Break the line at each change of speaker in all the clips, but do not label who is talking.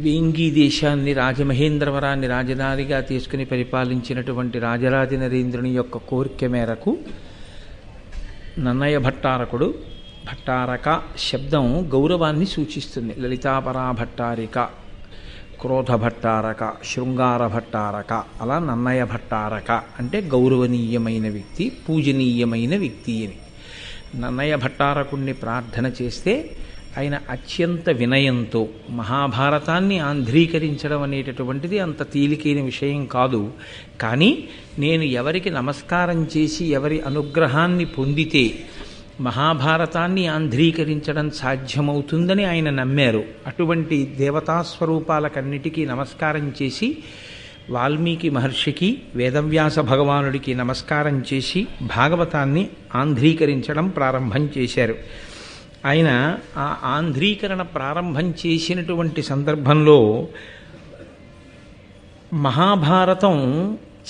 వేంగీ దేశాన్ని రాజమహేంద్రవరాన్ని రాజధానిగా తీసుకుని పరిపాలించినటువంటి రాజరాజ నరేంద్రుని యొక్క కోరిక మేరకు నన్నయ భట్టారకుడు, భట్టారక శబ్దం గౌరవాన్ని సూచిస్తుంది. లలితాపరా భట్టారిక, క్రోధ భట్టారక, శృంగార భట్టారక, అలా నన్నయ భట్టారక అంటే గౌరవనీయమైన వ్యక్తి, పూజనీయమైన వ్యక్తి అని. నన్నయ భట్టారకుణ్ణి ప్రార్థన చేస్తే ఆయన అత్యంత వినయంతో మహాభారతాన్ని ఆంధ్రీకరించడం అనేటటువంటిది అంత తేలికైన విషయం కాదు. కానీ నేను ఎవరికి నమస్కారం చేసి ఎవరి అనుగ్రహాన్ని పొందితే మహాభారతాన్ని ఆంధ్రీకరించడం సాధ్యమవుతుందని ఆయన నమ్మారు. అటువంటి దేవతాస్వరూపాలకన్నిటికీ నమస్కారం చేసి వాల్మీకి మహర్షికి, వేదవ్యాస భగవానుడికి నమస్కారం చేసి భాగవతాన్ని ఆంధ్రీకరించడం ప్రారంభం చేశారు. ఆయన ఆ ఆంధ్రీకరణ ప్రారంభం చేసినటువంటి సందర్భంలో మహాభారతం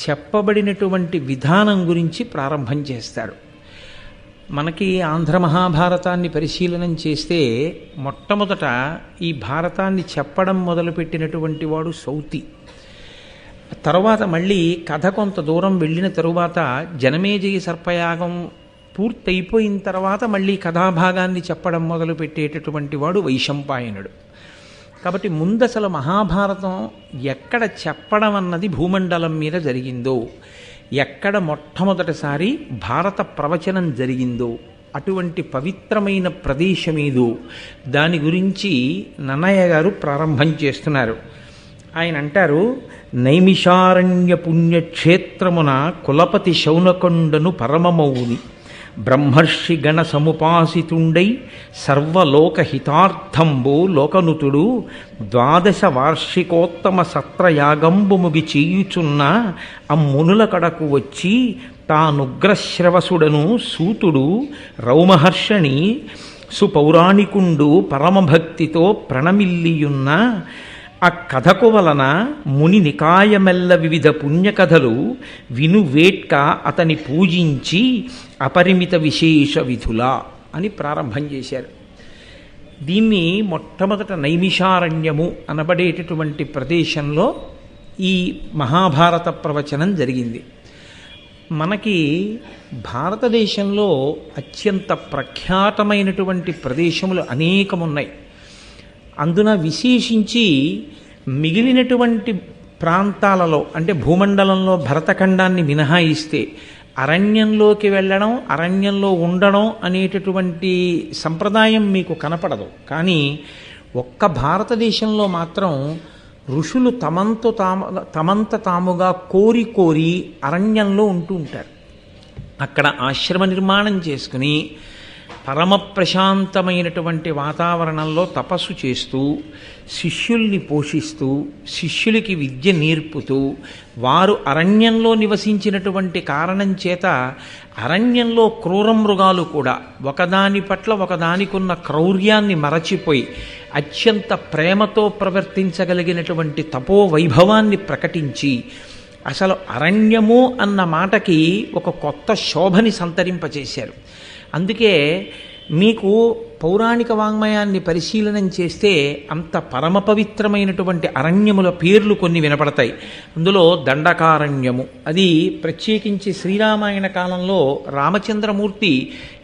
చెప్పబడినటువంటి విధానం గురించి ప్రారంభం చేస్తాడు. మనకి ఆంధ్ర మహాభారతాన్ని పరిశీలనం చేస్తే మొట్టమొదట ఈ భారతాన్ని చెప్పడం మొదలుపెట్టినటువంటి వాడు సౌతి. తర్వాత మళ్ళీ కథ కొంత దూరం వెళ్ళిన తరువాత జనమేజయ సర్పయాగం పూర్తయిపోయిన తర్వాత మళ్ళీ కథాభాగాన్ని చెప్పడం మొదలుపెట్టేటటువంటి వాడు వైశంపాయనుడు. కాబట్టి ముందసలు మహాభారతం ఎక్కడ చెప్పడం అన్నది భూమండలం మీద జరిగిందో, ఎక్కడ మొట్టమొదటిసారి భారత ప్రవచనం జరిగిందో, అటువంటి పవిత్రమైన ప్రదేశమేదో దాని గురించి నన్నయ్య గారు ప్రారంభం చేస్తున్నారు. ఆయన అంటారు, నైమిషారణ్య పుణ్యక్షేత్రమున కులపతి శౌనకొండను పరమమౌని బ్రహ్మర్షి గణ సముపాసితుండై సర్వలోక హితార్థంబు లోకనుతుడు 12 వార్షికోత్తమ సత్రయాగంబు ముగి చేయుచున్న అమ్మునుల కడకు వచ్చి తానుగ్రశ్రవసుడను సూతుడు రౌమహర్షణి సుపౌరాణికుండు పరమభక్తితో ప్రణమిల్లియున్న ఆ కథకు వలన ముని నికాయమెల్ల వివిధ పుణ్యకథలు వినువేట్క అతని పూజించి అపరిమిత విశేష విధులా అని ప్రారంభం చేశారు. దీన్ని మొట్టమొదట నైమిషారణ్యము అనబడేటటువంటి ప్రదేశంలో ఈ మహాభారత ప్రవచనం జరిగింది. మనకి భారతదేశంలో అత్యంత ప్రఖ్యాతమైనటువంటి ప్రదేశములు అనేకమున్నాయి. అందున విశేషించి మిగిలినటువంటి ప్రాంతాలలో అంటే భూమండలంలో భరతఖండాన్ని మినహాయిస్తే అరణ్యంలోకి వెళ్ళడం, అరణ్యంలో ఉండడం అనేటటువంటి సంప్రదాయం మీకు కనపడదు. కానీ ఒక్క భారతదేశంలో మాత్రం ఋషులు తమంత తాముగా కోరి కోరి అరణ్యంలో ఉంటూ ఉంటారు. అక్కడ ఆశ్రమ నిర్మాణం చేసుకుని పరమ ప్రశాంతమైనటువంటి వాతావరణంలో తపస్సు చేస్తూ, శిష్యుల్ని పోషిస్తూ, శిష్యులకి విద్య నేర్పుతూ, వారు అరణ్యంలో నివసించినటువంటి కారణం చేత అరణ్యంలో క్రూర మృగాలు కూడా ఒకదాని పట్ల ఒకదానికున్న క్రౌర్యాన్ని మరచిపోయి అత్యంత ప్రేమతో ప్రవర్తించగలిగినటువంటి తపో వైభవాన్ని ప్రకటించి అసలు అరణ్యము అన్న మాటకి ఒక కొత్త శోభని సంతరింపచేశారు. అందుకే మీకు పౌరాణిక వాంగ్మయాన్ని పరిశీలనం చేస్తే అంత పరమ పవిత్రమైనటువంటి అరణ్యముల పేర్లు కొన్ని వినపడతాయి. అందులో దండకారణ్యము, అది ప్రత్యేకించి శ్రీరామాయణ కాలంలో రామచంద్రమూర్తి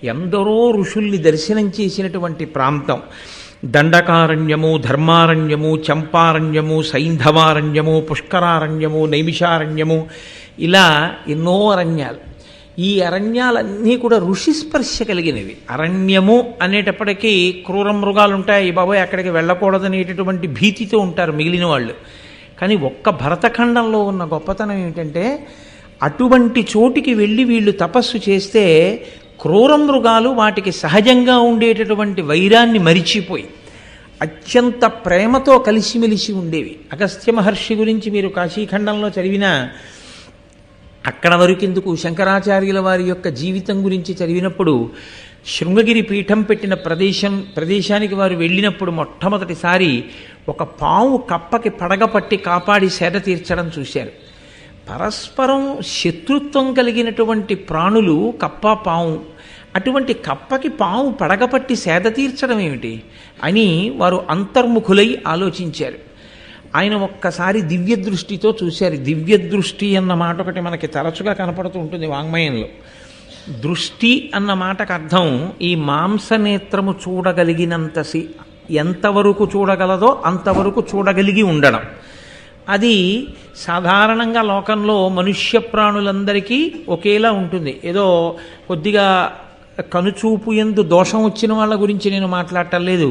ఎందరో ఋషుల్ని దర్శనం చేసినటువంటి ప్రాంతం. దండకారణ్యము, ధర్మారణ్యము, చంపారణ్యము, సైంధవారణ్యము, పుష్కరారణ్యము, నైమిషారణ్యము, ఇలా ఎన్నో అరణ్యాలు. ఈ అరణ్యాలన్నీ కూడా ఋషి స్పర్శ కలిగినవి. అరణ్యము అనేటప్పటికీ క్రూర మృగాలు ఉంటాయి, బాబోయ్ అక్కడికి వెళ్ళకూడదనేటటువంటి భీతితో ఉంటారు మిగిలిన వాళ్ళు. కానీ ఒక్క భరతఖండంలో ఉన్న గొప్పతనం ఏమిటంటే అటువంటి చోటికి వెళ్ళి వీళ్ళు తపస్సు చేస్తే క్రూర మృగాలు వాటికి సహజంగా ఉండేటటువంటి వైరాన్ని మరిచిపోయి అత్యంత ప్రేమతో కలిసిమెలిసి ఉండేవి. అగస్త్య మహర్షి గురించి మీరు కాశీఖండంలో చదివినా అక్కడ వరకెందుకు శంకరాచార్యుల వారి యొక్క జీవితం గురించి చదివినప్పుడు శృంగగిరి పీఠం పెట్టిన ప్రదేశానికి వారు వెళ్ళినప్పుడు మొట్టమొదటిసారి ఒక పాము కప్పకి పడగపట్టి కాపాడి సేద తీర్చడం చూశారు. పరస్పరం శత్రుత్వం కలిగినటువంటి ప్రాణులు కప్ప, పాము. అటువంటి కప్పకి పాము పడగపట్టి సేద తీర్చడం ఏమిటి అని వారు అంతర్ముఖులై ఆలోచించారు. ఆయన ఒక్కసారి దివ్య దృష్టితో చూశారు. దివ్య దృష్టి అన్న మాట ఒకటి మనకి తరచుగా కనపడుతూ ఉంటుంది వాంగ్మయంలో. దృష్టి అన్న మాటకు అర్థం ఈ మాంసనేత్రము ఎంతవరకు చూడగలదో అంతవరకు చూడగలిగి ఉండడం. అది సాధారణంగా లోకంలో మనుష్య ప్రాణులందరికీ ఒకేలా ఉంటుంది. ఏదో కొద్దిగా కనుచూపు యందు దోషం వచ్చిన వాళ్ళ గురించి నేను మాట్లాడటం లేదు,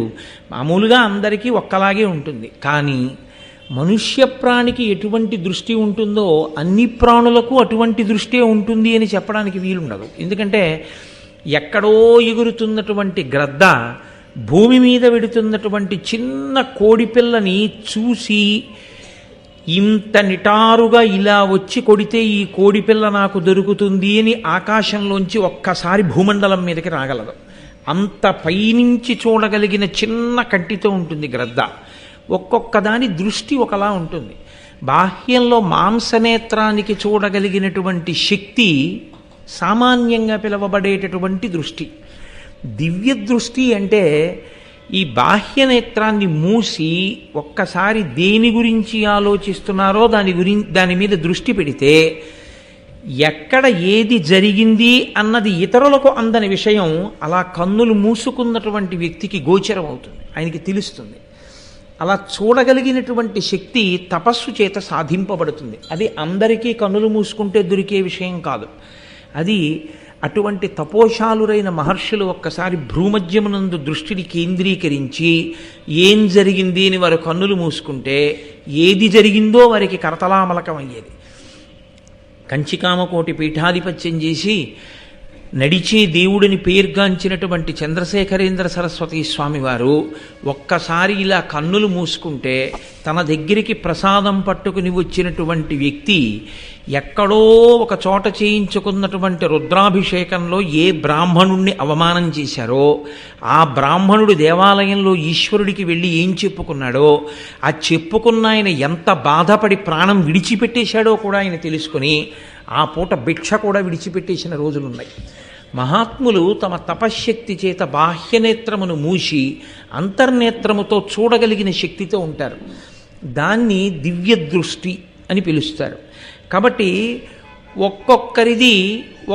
మామూలుగా అందరికీ ఒక్కలాగే ఉంటుంది. కానీ మనుష్య ప్రాణికి ఎటువంటి దృష్టి ఉంటుందో అన్ని ప్రాణులకు అటువంటి దృష్టే ఉంటుంది అని చెప్పడానికి వీలుండదు. ఎందుకంటే ఎక్కడో ఎగురుతున్నటువంటి గ్రద్ద భూమి మీద వెడుతున్నటువంటి చిన్న కోడిపిల్లని చూసి ఇంత నిటారుగా ఇలా వచ్చి కొడితే ఈ కోడిపిల్ల నాకు దొరుకుతుంది అని ఆకాశంలోంచి ఒక్కసారి భూమండలం మీదకి రాగలదు. అంత పైనుంచి చూడగలిగిన చిన్న కంటితో ఉంటుంది గ్రద్ద. ఒక్కొక్క దాని దృష్టి ఒకలా ఉంటుంది. బాహ్యంలో మాంసనేత్రానికి చూడగలిగినటువంటి శక్తి సామాన్యంగా పిలువబడేటటువంటి దృష్టి. దివ్య దృష్టి అంటే ఈ బాహ్యనేత్రాన్ని మూసి ఒక్కసారి దేని గురించి ఆలోచిస్తున్నారో దాని మీద దృష్టి పెడితే ఎక్కడ ఏది జరిగింది అన్నది ఇతరులకు అందని విషయం అలా కన్నులు మూసుకున్నటువంటి వ్యక్తికి గోచరం అవుతుంది, ఆయనకి తెలుస్తుంది. అలా చూడగలిగినటువంటి శక్తి తపస్సు చేత సాధింపబడుతుంది. అది అందరికీ కన్నులు మూసుకుంటే దొరికే విషయం కాదు. అది అటువంటి తపోశాలురైన మహర్షులు ఒక్కసారి భ్రూమధ్యమునందు దృష్టిని కేంద్రీకరించి ఏం జరిగింది అని వారు కన్నులు మూసుకుంటే ఏది జరిగిందో వారికి కరతలామలకం అయ్యేది. కంచికామకోటి పీఠాధిపత్యం చేసి నడిచే దేవుడిని పేర్గాంచినటువంటి చంద్రశేఖరేంద్ర సరస్వతి స్వామి వారు ఒక్కసారి ఇలా కన్నులు మూసుకుంటే తన దగ్గరికి ప్రసాదం పట్టుకుని వచ్చినటువంటి వ్యక్తి ఎక్కడో ఒక చోట చేయించుకున్నటువంటి రుద్రాభిషేకంలో ఏ బ్రాహ్మణుణ్ణి అవమానం చేశారో ఆ బ్రాహ్మణుడు దేవాలయంలో ఈశ్వరుడికి వెళ్ళి ఏం చెప్పుకున్నాడో ఆ చెప్పుకున్న ఆయన ఎంత బాధపడి ప్రాణం విడిచిపెట్టేశాడో కూడా ఆయన తెలుసుకుని ఆ పూట భిక్ష కూడా విడిచిపెట్టేసిన రోజులున్నాయి. మహాత్ములు తమ తపశ్శక్తి చేత బాహ్యనేత్రమును మూసి అంతర్నేత్రముతో చూడగలిగిన శక్తితో ఉంటారు. దాన్ని దివ్య దృష్టి అని పిలుస్తారు. కాబట్టి ఒక్కొక్కరిది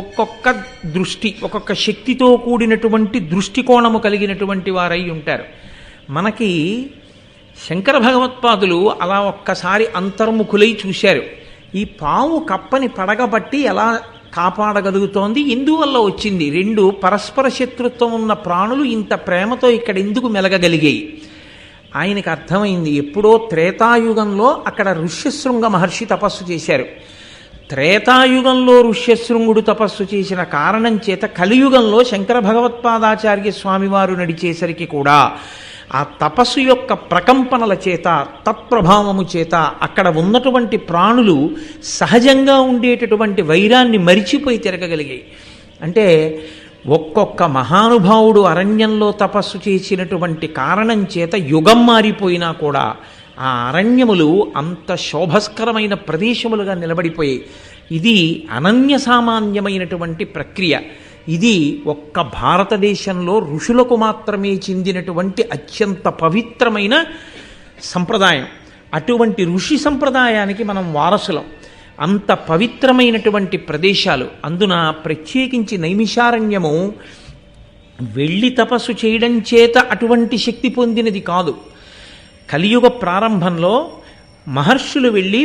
ఒక్కొక్క దృష్టి, ఒక్కొక్క శక్తితో కూడినటువంటి దృష్టికోణము కలిగినటువంటి వారై ఉంటారు. మనకి శంకర భగవత్పాదులు అలా ఒక్కసారి అంతర్ముఖులై చూశారు. ఈ పాము కప్పని పడగబట్టి ఎలా కాపాడగలుగుతోంది, ఎందువల్ల వచ్చింది, రెండు పరస్పర శత్రుత్వం ఉన్న ప్రాణులు ఇంత ప్రేమతో ఇక్కడ ఎందుకు మెలగగలిగాయి. ఆయనకు అర్థమైంది. ఎప్పుడో త్రేతాయుగంలో అక్కడ ఋష్యశృంగ మహర్షి తపస్సు చేశారు. త్రేతాయుగంలో ఋష్యశృంగుడు తపస్సు చేసిన కారణం చేత కలియుగంలో శంకర భగవత్పాదాచార్య స్వామివారు నడిచేసరికి కూడా ఆ తపస్సు యొక్క ప్రకంపనల చేత తత్ప్రభావము చేత అక్కడ ఉన్నటువంటి ప్రాణులు సహజంగా ఉండేటటువంటి వైరాన్ని మరిచిపోయి తిరగగలిగాయి. అంటే ఒక్కొక్క మహానుభావుడు అరణ్యంలో తపస్సు చేసినటువంటి కారణం చేత యుగం మారిపోయినా కూడా ఆ అరణ్యములు అంత శోభస్కరమైన ప్రదేశములుగా నిలబడిపోయాయి. ఇది అనన్య సామాన్యమైనటువంటి ప్రక్రియ. ఇది ఒక్క భారతదేశంలో ఋషులకు మాత్రమే చెందినటువంటి అత్యంత పవిత్రమైన సంప్రదాయం. అటువంటి ఋషి సంప్రదాయానికి మనం వారసులం. అంత పవిత్రమైనటువంటి ప్రదేశాలు. అందున ప్రత్యేకించి నైమిషారణ్యము వెళ్ళి తపస్సు చేయడం చేత అటువంటి శక్తి పొందినది కాదు. కలియుగ ప్రారంభంలో మహర్షులు వెళ్ళి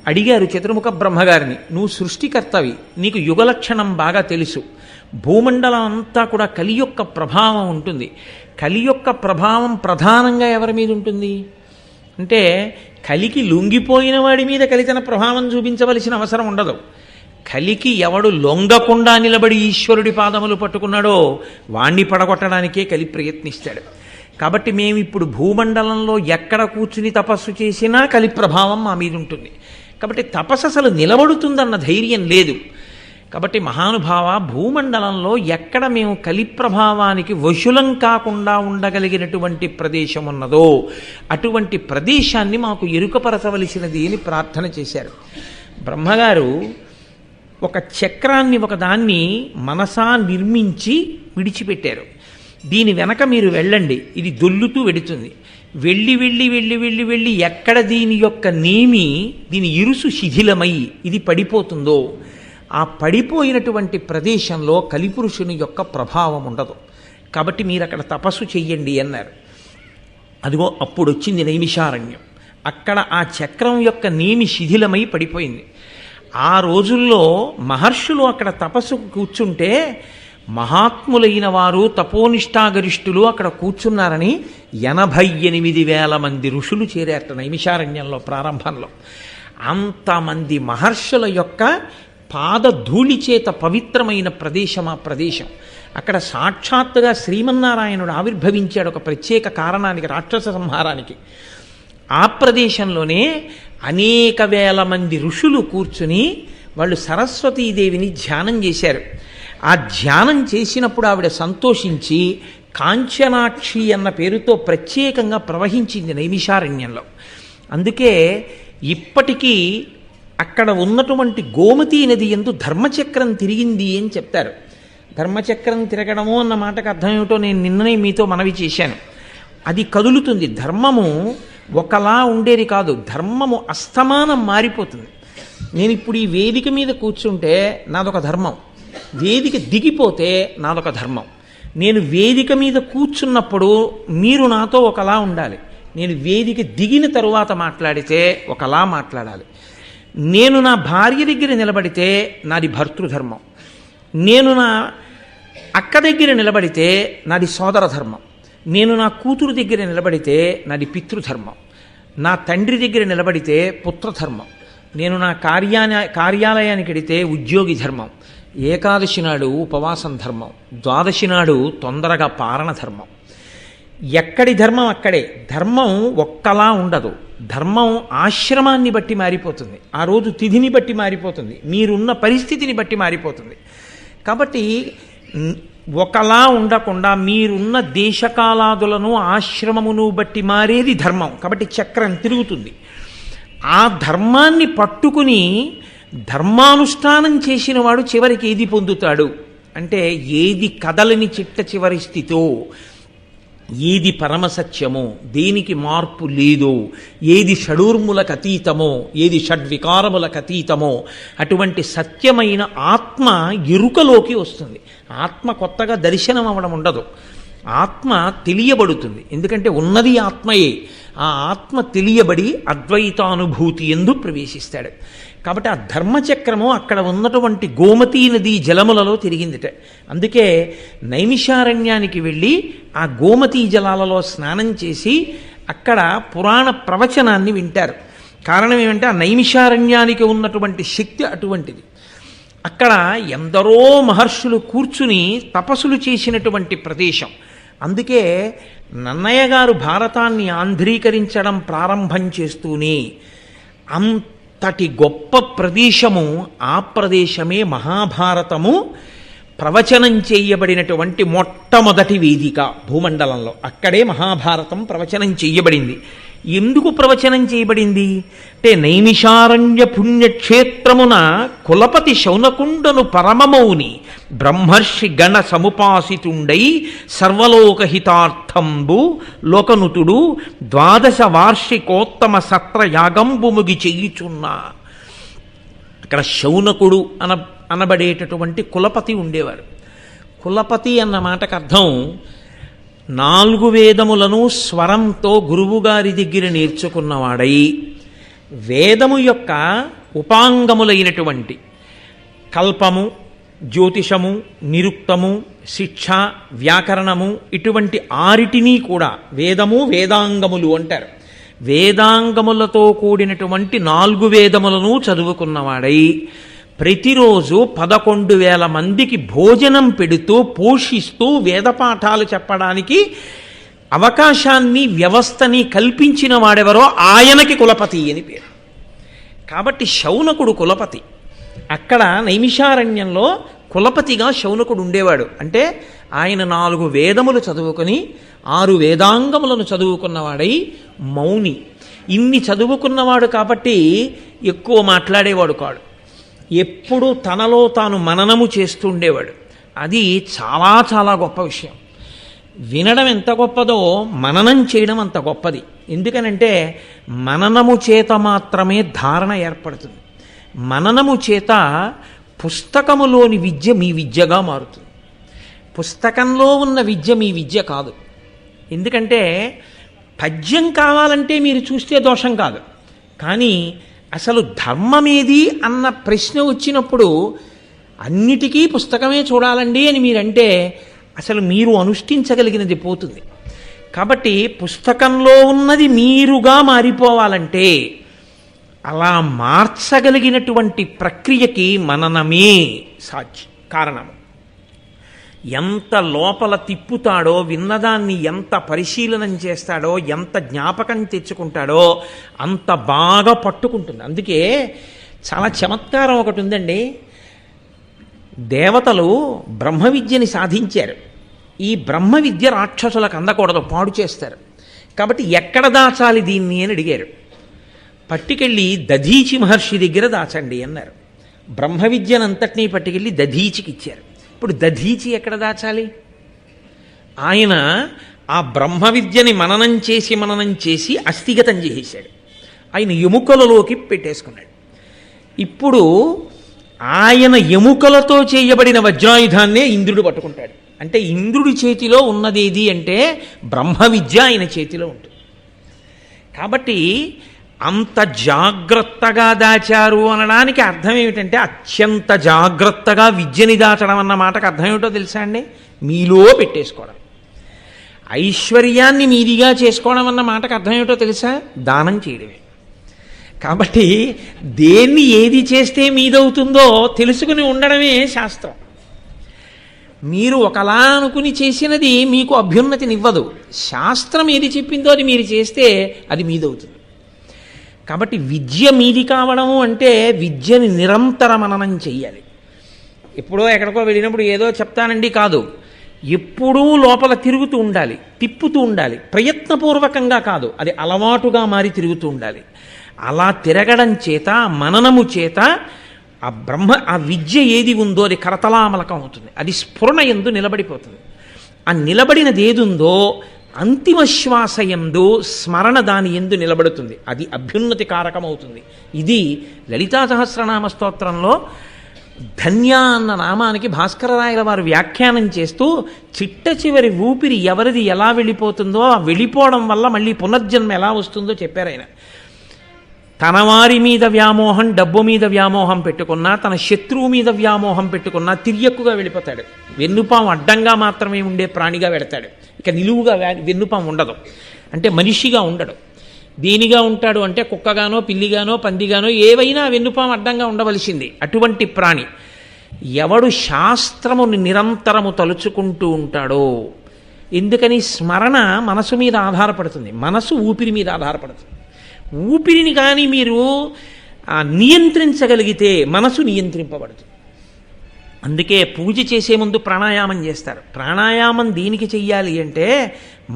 అడిగారు చతుర్ముఖ బ్రహ్మగారిని, నువ్వు సృష్టికర్తవి, నీకు యుగలక్షణం బాగా తెలుసు, భూమండలం అంతా కూడా కలి యొక్క ప్రభావం ఉంటుంది. కలి యొక్క ప్రభావం ప్రధానంగా ఎవరి మీద ఉంటుంది అంటే కలికి లొంగిపోయిన వాడి మీద కలి తన ప్రభావం చూపించవలసిన అవసరం ఉండదు. కలికి ఎవడు లొంగకుండా నిలబడి ఈశ్వరుడి పాదములు పట్టుకున్నాడో వాణ్ణి పడగొట్టడానికే కలి ప్రయత్నిస్తాడు. కాబట్టి మేము ఇప్పుడు భూమండలంలో ఎక్కడ కూర్చుని తపస్సు చేసినా కలి ప్రభావం మా మీద ఉంటుంది. కాబట్టి తపస్సు అసలు నిలబడుతుందన్న ధైర్యం లేదు. కాబట్టి మహానుభావ, భూమండలంలో ఎక్కడ మేము కలి ప్రభావానికి వశులం కాకుండా ఉండగలిగినటువంటి ప్రదేశం ఉన్నదో అటువంటి ప్రదేశాన్ని మాకు ఎరుకపరచవలసినది అని ప్రార్థన చేశారు. బ్రహ్మగారు ఒక చక్రాన్ని ఒకదాన్ని మనసా నిర్మించి విడిచిపెట్టారు. దీని వెనక మీరు వెళ్ళండి, ఇది దొల్లుతూ వెడుతుంది. వెళ్ళి వెళ్ళి వెళ్ళి వెళ్ళి వెళ్ళి ఎక్కడ దీని యొక్క నేమి, దీని ఇరుసు శిథిలమై ఇది పడిపోతుందో ఆ పడిపోయినటువంటి ప్రదేశంలో కలిపురుషుని యొక్క ప్రభావం ఉండదు. కాబట్టి మీరు అక్కడ తపస్సు చెయ్యండి అన్నారు. అదిగో అప్పుడు వచ్చింది నైమిషారణ్యం. అక్కడ ఆ చక్రం యొక్క నేమి శిథిలమై పడిపోయింది. ఆ రోజుల్లో మహర్షులు అక్కడ తపస్సుకు కూర్చుంటే మహాత్ములైన వారు తపోనిష్టాగరిష్ఠులు అక్కడ కూర్చున్నారని 88,000 మంది ఋషులు చేరారట నైమిషారణ్యంలో ప్రారంభంలో. అంతమంది మహర్షుల యొక్క పాదధూళి చేత పవిత్రమైన ప్రదేశం ఆ ప్రదేశం. అక్కడ సాక్షాత్తుగా శ్రీమన్నారాయణుడు ఆవిర్భవించాడు ఒక ప్రత్యేక కారణానికి, రాక్షస సంహారానికి. ఆ ప్రదేశంలోనే అనేక వేల మంది ఋషులు కూర్చుని వాళ్ళు సరస్వతీదేవిని ధ్యానం చేశారు. ఆ ధ్యానం చేసినప్పుడు ఆవిడ సంతోషించి కాంచనాక్షి అన్న పేరుతో ప్రత్యేకంగా ప్రవహించింది నైమిషారణ్యంలో. అందుకే ఇప్పటికీ అక్కడ ఉన్నటువంటి గోమతీ నది యందు ధర్మచక్రం తిరిగింది అని చెప్తారు. ధర్మచక్రం తిరగడము అన్న మాటకు అర్థం ఏమిటో నేను నిన్ననే మీతో మనవి చేశాను. అది కదులుతుంది. ధర్మము ఒకలా ఉండేది కాదు, ధర్మము అస్తమానం మారిపోతుంది. నేను ఇప్పుడు ఈ వేదిక మీద కూర్చుంటే నాదొక ధర్మం, వేదిక దిగిపోతే నాదొక ధర్మం. నేను వేదిక మీద కూర్చున్నప్పుడు మీరు నాతో ఒకలా ఉండాలి, నేను వేదిక దిగిన తరువాత మాట్లాడితే ఒకలా మాట్లాడాలి. నేను నా భార్య దగ్గర నిలబడితే నాది భర్తృధర్మం, నేను నా అక్క దగ్గర నిలబడితే నాది సోదర ధర్మం, నేను నా కూతురు దగ్గర నిలబడితే నాది పితృధర్మం, నా తండ్రి దగ్గర నిలబడితే పుత్రధర్మం, నేను నా కార్యాలయానికి వెడితే ఉద్యోగి ధర్మం, ఏకాదశి నాడు ఉపవాసం ధర్మం, ద్వాదశి నాడు తొందరగా పారణ ధర్మం. ఎక్కడి ధర్మం అక్కడే. ధర్మం ఒక్కలా ఉండదు. ధర్మం ఆశ్రమాన్ని బట్టి మారిపోతుంది, ఆ రోజు తిథిని బట్టి మారిపోతుంది, మీరున్న పరిస్థితిని బట్టి మారిపోతుంది. కాబట్టి ఒకలా ఉండకుండా మీరున్న దేశకాలాదులను ఆశ్రమమును బట్టి మారేది ధర్మం. కాబట్టి చక్రం తిరుగుతుంది. ఆ ధర్మాన్ని పట్టుకుని ధర్మానుష్ఠానం చేసిన వాడు చివరికి ఏది పొందుతాడు అంటే, ఏది కదలని చిట్ట చివరి స్థితో, ఏది పరమసత్యమో, దేనికి మార్పు లేదో, ఏది షడూర్ములకు అతీతమో, ఏది షడ్వికారములకు అతీతమో అటువంటి సత్యమైన ఆత్మ ఎరుకలోకి వస్తుంది. ఆత్మ కొత్తగా దర్శనం అవ్వడం ఉండదు, ఆత్మ తెలియబడుతుంది. ఎందుకంటే ఉన్నది ఆత్మయే. ఆ ఆత్మ తెలియబడి అద్వైతానుభూతి యందు ప్రవేశిస్తాడు. కాబట్టి ఆ ధర్మచక్రము అక్కడ ఉన్నటువంటి గోమతీ నదీ జలములలో తిరిగిందిట. అందుకే నైమిషారణ్యానికి వెళ్ళి ఆ గోమతీ జలాలలో స్నానం చేసి అక్కడ పురాణ ప్రవచనాన్ని వింటారు. కారణం ఏమంటే ఆ నైమిషారణ్యానికి ఉన్నటువంటి శక్తి అటువంటిది. అక్కడ ఎందరో మహర్షులు కూర్చుని తపస్సులు చేసినటువంటి ప్రదేశం. అందుకే నన్నయ్య గారు భారతాన్ని ఆంధ్రీకరించడం ప్రారంభం చేస్తూనే అంతటి గొప్ప ప్రదేశము, ఆ ప్రదేశమే మహాభారతము ప్రవచనం చేయబడినటువంటి మొట్టమొదటి వేదిక భూమండలంలో. అక్కడే మహాభారతం ప్రవచనం చేయబడింది. ఎందుకు ప్రవచనం చేయబడింది అంటే, నైమిషారణ్య పుణ్యక్షేత్రమున కులపతి శౌనకుండను పరమమౌని బ్రహ్మర్షి గణ సముపాసితుండై సర్వలోకహితార్థంబు లోకనుతుడు 12 వార్షికోత్తమ సత్రయాగంబు ముగి చెయ్యుచున్నా. అక్కడ శౌనకుడు అనబడేటటువంటి కులపతి ఉండేవారు. కులపతి అన్న మాటకు అర్థం 4 వేదములను స్వరంతో గురువుగారి దగ్గర నేర్చుకున్నవాడై, వేదము యొక్క ఉపాంగములైనటువంటి కల్పము, జ్యోతిషము, నిరుక్తము, శిక్ష, వ్యాకరణము ఇటువంటి 6 కూడా వేదము, వేదాంగములు అంటారు. వేదాంగములతో కూడినటువంటి 4 వేదములను చదువుకున్నవాడై ప్రతిరోజు 11,000 మందికి భోజనం పెడుతూ పోషిస్తూ వేదపాఠాలు చెప్పడానికి అవకాశాన్ని, వ్యవస్థని కల్పించిన వాడెవరో ఆయనకి కులపతి అని పేరు. కాబట్టి శౌనకుడు కులపతి. అక్కడ నైమిషారణ్యంలో కులపతిగా శౌనకుడు ఉండేవాడు. అంటే ఆయన 4 వేదములు చదువుకొని 6 వేదాంగములను చదువుకున్నవాడై మౌని. ఇన్ని చదువుకున్నవాడు కాబట్టి ఎక్కువ మాట్లాడేవాడు కాడు. ఎప్పుడూ తనలో తాను మననము చేస్తూ ఉండేవాడు. అది చాలా చాలా గొప్ప విషయం. వినడం ఎంత గొప్పదో మననం చేయడం అంత గొప్పది. ఎందుకనంటే మననము చేత మాత్రమే ధారణ ఏర్పడుతుంది. మననము చేత పుస్తకములోని విద్య మీ విద్యగా మారుతుంది. పుస్తకంలో ఉన్న విద్య మీ విద్య కాదు. ఎందుకంటే పద్యం కావాలంటే మీరు చూస్తే దోషం కాదు, కానీ అసలు ధర్మమేది అన్న ప్రశ్న వచ్చినప్పుడు అన్నిటికీ పుస్తకమే చూడాలండి అని మీరంటే అసలు మీరు అనుష్ఠించగలిగినది పోతుంది. కాబట్టి పుస్తకంలో ఉన్నది మీరుగా మారిపోవాలంటే అలా మార్చగలిగినటువంటి ప్రక్రియకి మననమే సాధ్యం, కారణము. ఎంత లోపల తిప్పుతాడో, విన్నదాన్ని ఎంత పరిశీలనం చేస్తాడో, ఎంత జ్ఞాపకం తెచ్చుకుంటాడో అంత బాగా పట్టుకుంటుంది. అందుకే చాలా చమత్కారం ఒకటి ఉందండి. దేవతలు బ్రహ్మ విద్యని సాధించారు. ఈ బ్రహ్మ విద్య రాక్షసులకు అందకూడదు, పాడు చేస్తారు. కాబట్టి ఎక్కడ దాచాలి దీన్ని అని అడిగారు. పట్టుకెళ్ళి దధీచి మహర్షి దగ్గర దాచండి అన్నారు. బ్రహ్మ విద్యనంతటినీ పట్టుకెళ్ళి దధీచికి ఇచ్చారు. ఇప్పుడు దధీచి ఎక్కడ దాచాలి? ఆయన ఆ బ్రహ్మ విద్యని మననం చేసి అస్థిగతం చేసేశాడు. ఆయన ఎముకలలోకి పెట్టేసుకున్నాడు. ఇప్పుడు ఆయన ఎముకలతో చేయబడిన వజ్రాయుధాన్నే ఇంద్రుడు పట్టుకుంటాడు. అంటే ఇంద్రుడి చేతిలో ఉన్నదేది అంటే బ్రహ్మ విద్య ఆయన చేతిలో ఉంటుంది. కాబట్టి అంత జాగ్రత్తగా దాచారు అనడానికి అర్థం ఏమిటంటే అత్యంత జాగ్రత్తగా విద్యని దాచడం అన్న మాటకు అర్థం ఏమిటో తెలుసా అండి? మీలో పెట్టేసుకోవడం. ఐశ్వర్యాన్ని మీదిగా చేసుకోవడం అన్న మాటకు అర్థం ఏమిటో తెలుసా? దానం చేయడమే. కాబట్టి దేన్ని ఏది చేస్తే మీదవుతుందో తెలుసుకుని ఉండడమే శాస్త్రం. మీరు ఒకలా అనుకుని చేసినది మీకు అభ్యున్నతినివ్వదు. శాస్త్రం ఏది చెప్పిందో అది మీరు చేస్తే అది మీదవుతుంది. కాబట్టి విద్య మీది కావడము అంటే విద్యని నిరంతర మననం చెయ్యాలి. ఎప్పుడో ఎక్కడికో వెళ్ళినప్పుడు ఏదో చెప్తానండి కాదు, ఎప్పుడూ లోపల తిరుగుతూ ఉండాలి, తిప్పుతూ ఉండాలి. ప్రయత్నపూర్వకంగా కాదు, అది అలవాటుగా మారి తిరుగుతూ ఉండాలి. అలా తిరగడం చేత, మననము చేత ఆ విద్య ఏది ఉందో అది కరతలామలకం అవుతుంది. అది స్ఫురణ యందు నిలబడిపోతుంది. ఆ నిలబడినది ఏది ఉందో అంతిమ శ్వాస యందు స్మరణ దాని యందు నిలబడుతుంది. అది అభ్యున్నతి కారకమవుతుంది. ఇది లలితా సహస్రనామ స్తోత్రంలో ధన్య అన్న నామానికి భాస్కరరాయల వారు వ్యాఖ్యానం చేస్తూ చిట్ట చివరి ఊపిరి ఎవరిది ఎలా వెళ్ళిపోతుందో, ఆ వెళ్ళిపోవడం వల్ల మళ్ళీ పునర్జన్మ ఎలా వస్తుందో చెప్పారు ఆయన. తన వారి మీద వ్యామోహం, డబ్బు మీద వ్యామోహం పెట్టుకున్నా, తన శత్రువు మీద వ్యామోహం పెట్టుకున్నా తిరియక్కుగా వెళ్ళిపోతాడు. వెన్నుపాము అడ్డంగా మాత్రమే ఉండే ప్రాణిగా వెడతాడు. ఇక నిలువుగా వెన్నుపాము ఉండదు. అంటే మనిషిగా ఉండడు. దేనిగా ఉంటాడు అంటే కుక్కగానో, పిల్లిగానో, పందిగానో ఏవైనా వెన్నుపాము అడ్డంగా ఉండవలసింది. అటువంటి ప్రాణి ఎవడు శాస్త్రముని నిరంతరము తలుచుకుంటూ ఉంటాడో. ఎందుకని? స్మరణ మనసు మీద ఆధారపడుతుంది, మనసు ఊపిరి మీద ఆధారపడుతుంది. ఊపిరిని కానీ మీరు నియంత్రించగలిగితే మనసు నియంత్రింపబడుతుంది. అందుకే పూజ చేసే ముందు ప్రాణాయామం చేస్తారు. ప్రాణాయామం దేనికి చెయ్యాలి అంటే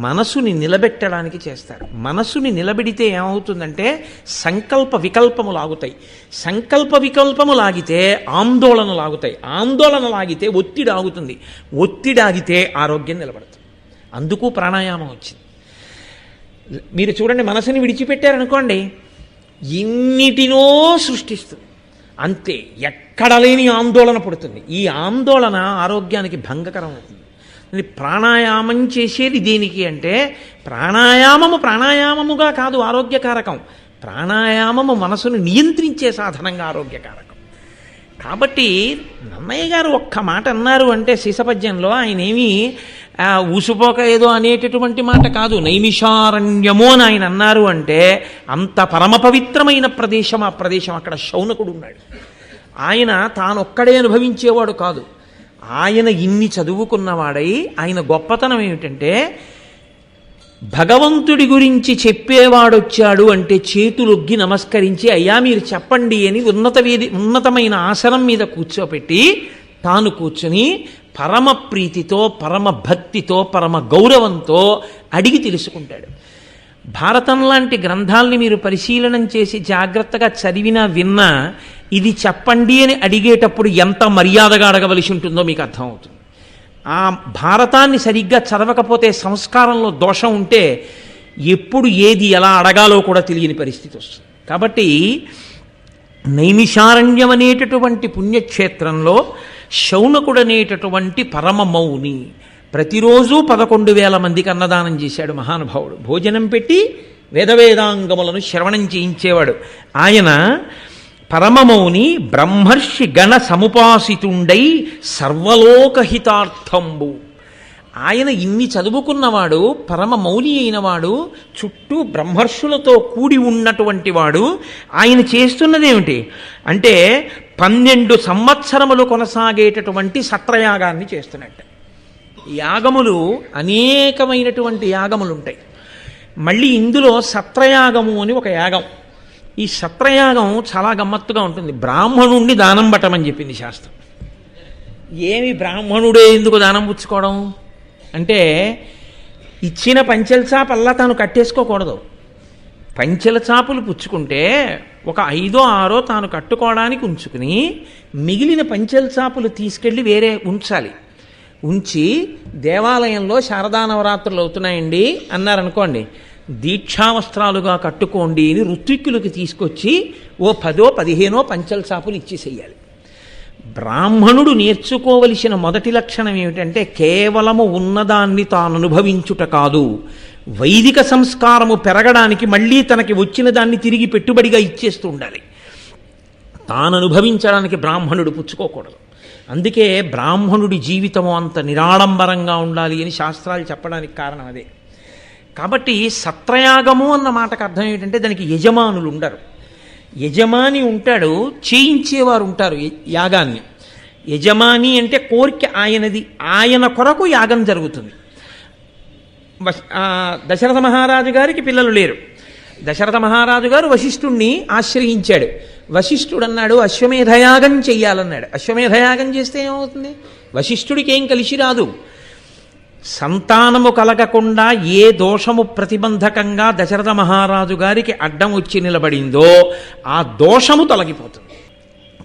మనసుని నిలబెట్టడానికి చేస్తారు. మనసుని నిలబెడితే ఏమవుతుందంటే సంకల్ప వికల్పములు ఆగుతాయి. సంకల్ప వికల్పములు ఆగితే ఆందోళనలు ఆగుతాయి. ఆందోళనలు ఆగితే ఒత్తిడి ఆగుతుంది. ఒత్తిడి ఆగితే ఆరోగ్యం నిలబడుతుంది. అందుకు ప్రాణాయామం వచ్చింది. మీరు చూడండి, మనసుని విడిచిపెట్టారనుకోండి ఎన్నిటినో సృష్టిస్తుంది. అంతే, ఎక్కడ లేని ఆందోళన పుడుతుంది. ఈ ఆందోళన ఆరోగ్యానికి భంగకరం అవుతుంది. ప్రాణాయామం చేసేది దేనికి అంటే ప్రాణాయామముగా కాదు ఆరోగ్యకారకం. ప్రాణాయామము మనసును నియంత్రించే సాధనంగా ఆరోగ్యకారకం. కాబట్టి నన్నయ్య గారు ఒక్క మాట అన్నారు అంటే శీసపద్యంలో ఆయన ఏమీ ఊసుపోక ఏదో అనేటటువంటి మాట కాదు. నైమిషారణ్యము అని ఆయన అన్నారు అంటే అంత పరమ పవిత్రమైన ప్రదేశం ఆ ప్రదేశం. అక్కడ శౌనకుడు ఉన్నాడు. ఆయన తానొక్కడే అనుభవించేవాడు కాదు. ఆయన ఇన్ని చదువుకున్నవాడై ఆయన గొప్పతనం ఏమిటంటే భగవంతుడి గురించి చెప్పేవాడొచ్చాడు అంటే చేతులొగ్గి నమస్కరించి అయ్యా మీరు చెప్పండి అని ఉన్నతమైన ఆసనం మీద కూర్చోపెట్టి తాను కూర్చుని పరమ ప్రీతితో, పరమ భక్తితో, పరమ గౌరవంతో అడిగి తెలుసుకుంటాడు. భారతం లాంటి గ్రంథాలని మీరు పరిశీలనం చేసి జాగ్రత్తగా చదివినా విన్నా ఇది చెప్పండి అని అడిగేటప్పుడు ఎంత మర్యాదగా అడగవలసి ఉంటుందో మీకు అర్థమవుతుంది. ఆ భారతాన్ని సరిగ్గా చదవకపోతే సంస్కారంలో దోషం ఉంటే ఎప్పుడు ఏది ఎలా అడగాలో కూడా తెలియని పరిస్థితి వస్తుంది. కాబట్టి నైమిషారణ్యం అనేటటువంటి పుణ్యక్షేత్రంలో శౌనకుడు అనేటటువంటి పరమ మౌని ప్రతిరోజు 11,000 మందికి అన్నదానం చేశాడు మహానుభావుడు. భోజనం పెట్టి వేదవేదాంగములను శ్రవణం చేయించేవాడు. ఆయన పరమమౌని బ్రహ్మర్షి గణ సముపాసితుండై సర్వలోకహితార్థంబు. ఆయన ఇన్ని చదువుకున్నవాడు, పరమ మౌని అయినవాడు, చుట్టూ బ్రహ్మర్షులతో కూడి ఉన్నటువంటి వాడు. ఆయన చేస్తున్నదేమిటి అంటే 12 సంవత్సరములు కొనసాగేటటువంటి సత్రయాగాన్ని చేస్తున్నట్టు. యాగములు అనేకమైనటువంటి యాగములు ఉంటాయి. మళ్ళీ ఇందులో సత్రయాగము అని ఒక యాగం. ఈ సత్రయాగం చాలా గమ్మత్తుగా ఉంటుంది. బ్రాహ్మణుణ్ణి దానం పట్టమని చెప్పింది శాస్త్రం. ఏమి బ్రాహ్మణుడే ఎందుకు దానం పుచ్చుకోవడం అంటే, ఇచ్చిన పంచెల చాపల్లా తాను కట్టేసుకోకూడదు. పంచెల చాపులు పుచ్చుకుంటే ఒక 5 or 6 తాను కట్టుకోవడానికి ఉంచుకుని మిగిలిన పంచెల చాపులు తీసుకెళ్ళి వేరే ఉంచాలి. ఉంచి దేవాలయంలో శారదా నవరాత్రులు అవుతున్నాయండి అన్నారనుకోండి, దీక్షావస్త్రాలుగా కట్టుకోండి అని ఋత్విక్కులకి తీసుకొచ్చి ఓ 10-15 పంచెల చాపులు ఇచ్చేసేయాలి. బ్రాహ్మణుడు నేర్చుకోవలసిన మొదటి లక్షణం ఏమిటంటే కేవలము ఉన్నదాన్ని తాను అనుభవించుట కాదు, వైదిక సంస్కారము పెరగడానికి మళ్ళీ తనకి వచ్చిన దాన్ని తిరిగి పెట్టుబడిగా ఇచ్చేస్తూ ఉండాలి. తాను అనుభవించడానికి బ్రాహ్మణుడు పుచ్చుకోకూడదు. అందుకే బ్రాహ్మణుడి జీవితము అంత నిరాడంబరంగా ఉండాలి అని శాస్త్రాలు చెప్పడానికి కారణం అదే. కాబట్టి సత్రయాగము అన్న మాటకు అర్థం ఏంటంటే దానికి యజమానులు ఉండరు. యజమాని ఉంటాడు, చేయించేవారు ఉంటారు యాగాన్ని. యజమాని అంటే కోరిక ఆయనది, ఆయన కొరకు యాగం జరుగుతుంది. దశరథ మహారాజు గారికి పిల్లలు లేరు. దశరథ మహారాజు గారు వశిష్ఠుణ్ణి ఆశ్రయించాడు. వశిష్ఠుడు అన్నాడు అశ్వమేధయాగం చెయ్యాలన్నాడు. అశ్వమేధయాగం చేస్తే ఏమవుతుంది? వశిష్ఠుడికి ఏం కలిసి రాదు. సంతానము కలగకుండా ఏ దోషము ప్రతిబంధకంగా దశరథ మహారాజు గారికి అడ్డం వచ్చి నిలబడిందో ఆ దోషము తొలగిపోతుంది.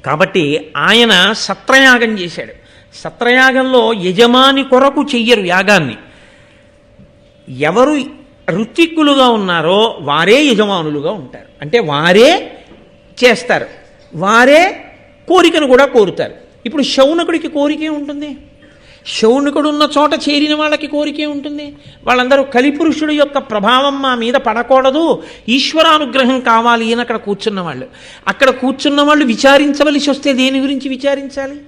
కాబట్టి ఆయన సత్రయాగం చేశాడు. సత్రయాగంలో యజమాని కొరకు చెయ్యరు యాగాన్ని. ఎవరు ఋత్విక్కులుగా ఉన్నారో వారే యజమానులుగా ఉంటారు. అంటే వారే చేస్తారు, వారే కోరికను కూడా కోరుతారు. ఇప్పుడు శౌనకుడికి కోరికే ఉంటుంది. శౌనకుడు ఉన్న చోట చేరిన వాళ్ళకి కోరికే ఉంటుంది. వాళ్ళందరూ కలిపురుషుడి యొక్క ప్రభావం మా మీద పడకూడదు, ఈశ్వరానుగ్రహం కావాలి అని అక్కడ కూర్చున్న వాళ్ళు. అక్కడ కూర్చున్న వాళ్ళు విచారించవలసి వస్తే దేని గురించి విచారించాలి?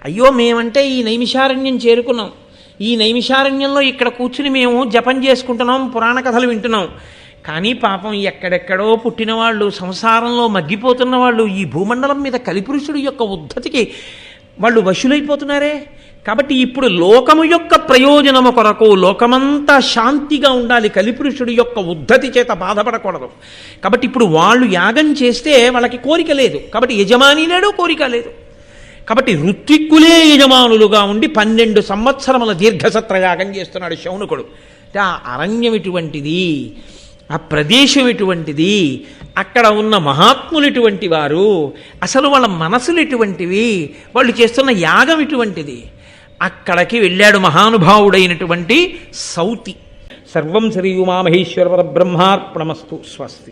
అయ్యో మేమంటే ఈ నైమిషారణ్యం చేరుకున్నాం, ఈ నైమిషారణ్యంలో ఇక్కడ కూర్చుని మేము జపం చేసుకుంటున్నాం, పురాణ కథలు వింటున్నాం. కానీ పాపం ఎక్కడెక్కడో పుట్టిన వాళ్ళు, సంసారంలో మగ్గిపోతున్న వాళ్ళు ఈ భూమండలం మీద కలిపురుషుడి యొక్క ఉద్ధతికి వాళ్ళు వశులైపోతున్నారే. కాబట్టి ఇప్పుడు లోకము యొక్క ప్రయోజనము కొరకు లోకమంతా శాంతిగా ఉండాలి, కలిపురుషుడి యొక్క ఉద్ధతి చేత బాధపడకూడదు. కాబట్టి ఇప్పుడు వాళ్ళు యాగం చేస్తే వాళ్ళకి కోరిక లేదు, కాబట్టి యజమాని లేడు, కోరిక లేదు. కాబట్టి ఋత్విక్కులే యజమానులుగా ఉండి 12 సంవత్సరముల దీర్ఘసత్ర యాగం చేస్తున్నాడు శౌనకుడు. అంటే ఆ అరణ్యం ఎటువంటిది, ఆ ప్రదేశం ఎటువంటిది, అక్కడ ఉన్న మహాత్ములు ఎటువంటి వారు, అసలు వాళ్ళ మనసులు ఎటువంటివి, వాళ్ళు చేస్తున్న యాగం ఎటువంటిది, అక్కడికి వెళ్ళాడు మహానుభావుడైనటువంటి సౌతి. సర్వం శ్రీ ఉమామహేశ్వర పరబ్రహ్మార్పణమస్తు. స్వస్తి.